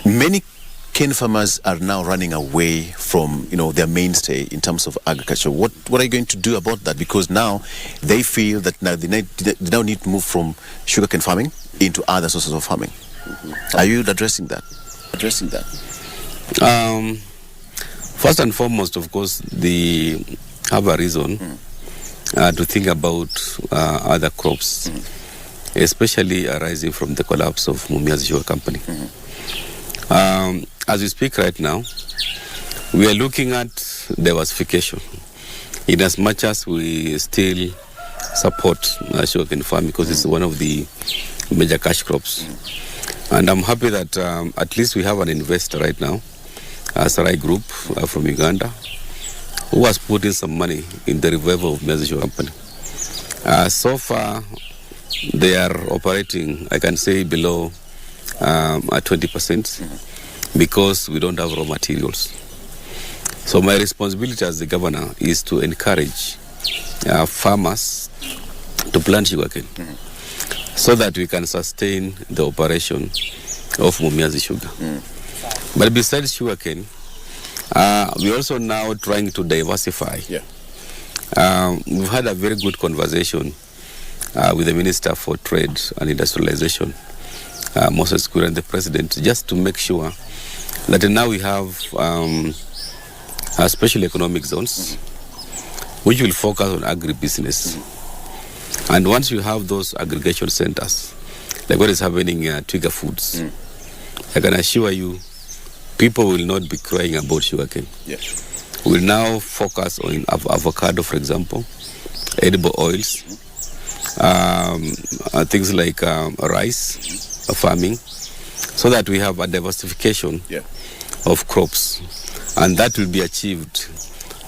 Many cane farmers are now running away from, their mainstay in terms of agriculture. What are you going to do about that? Because now they feel that now they now need to move from sugarcane farming into other sources of farming. Are you addressing that? First and foremost, of course, they have a reason to think about other crops, especially arising from the collapse of Mumias Sugar Company. As we speak right now, we are looking at diversification in as much as we still support sugarcane farming because it's one of the major cash crops. And I'm happy that at least we have an investor right now, Sarai Group from Uganda, who has put in some money in the revival of Mumias Sugar Company. So far, they are operating, I can say, below 20% because we don't have raw materials. So my responsibility as the governor is to encourage farmers to plant sugarcane so that we can sustain the operation of Mumias Sugar. But besides sugarcane, we're also now trying to diversify. We've had a very good conversation with the Minister for Trade and Industrialization, Moses Kura, and the President, just to make sure that now we have special economic zones which will focus on agribusiness. And once you have those aggregation centers, like what is happening in Twiga Foods, I can assure you, people will not be crying about sugarcane. We'll now focus on avocado, for example, edible oils, things like rice farming, so that we have a diversification of crops. And that will be achieved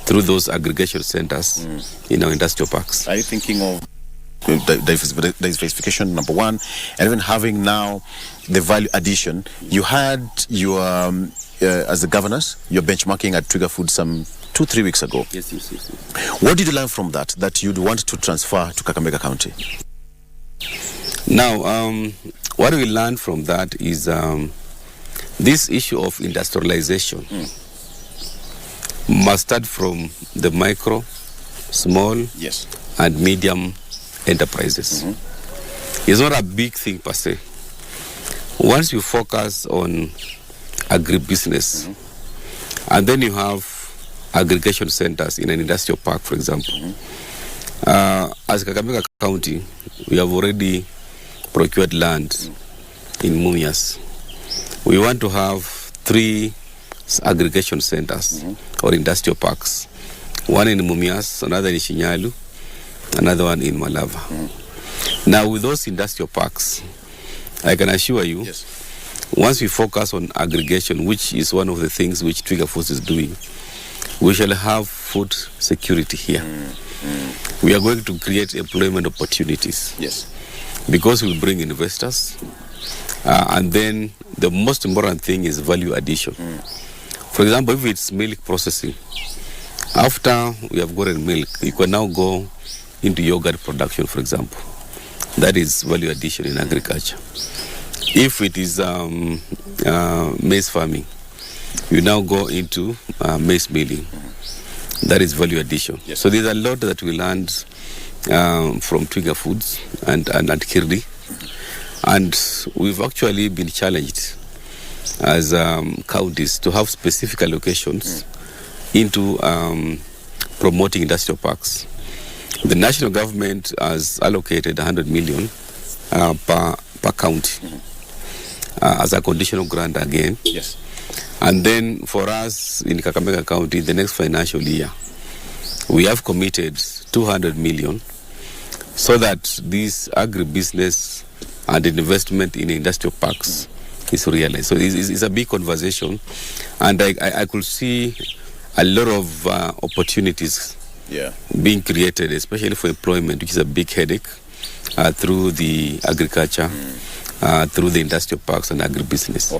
through those aggregation centers in our industrial parks. Are you thinking of diversification, number one, and even having now the value addition? You had your, as the governors, your benchmarking at Twiga Foods some 2-3 weeks ago. Yes. What did you learn from that you'd want to transfer to Kakamega County? Now, what we learned from that is this issue of industrialization must start from the micro, small, and medium enterprises. It's not a big thing per se. Once you focus on agribusiness, and then you have aggregation centers in an industrial park, for example. As Kakamega County, we have already procured land in Mumias. We want to have 3 aggregation centers or industrial parks. One in Mumias, another in Shinyalu, another one in Malava. Now with those industrial parks, I can assure you, once we focus on aggregation, which is one of the things which Twiga Foods is doing, we shall have food security here. We are going to create employment opportunities. Because we bring investors. And then the most important thing is value addition. For example, if it's milk processing, after we have gotten milk, you can now go into yogurt production, for example. That is value addition in agriculture. If it is maize farming, you now go into maize milling. That is value addition. So there's a lot that we learned from Twiga Foods and Kirdi. And we've actually been challenged as counties to have specific allocations into promoting industrial parks. The national government has allocated 100 million per county as a conditional grant again. And then for us in Kakamega County, the next financial year, we have committed 200 million so that this agribusiness and investment in industrial parks is realized. So it's a big conversation, and I could see a lot of opportunities being created, especially for employment, which is a big headache, through the agriculture, through the industrial parks and agribusiness.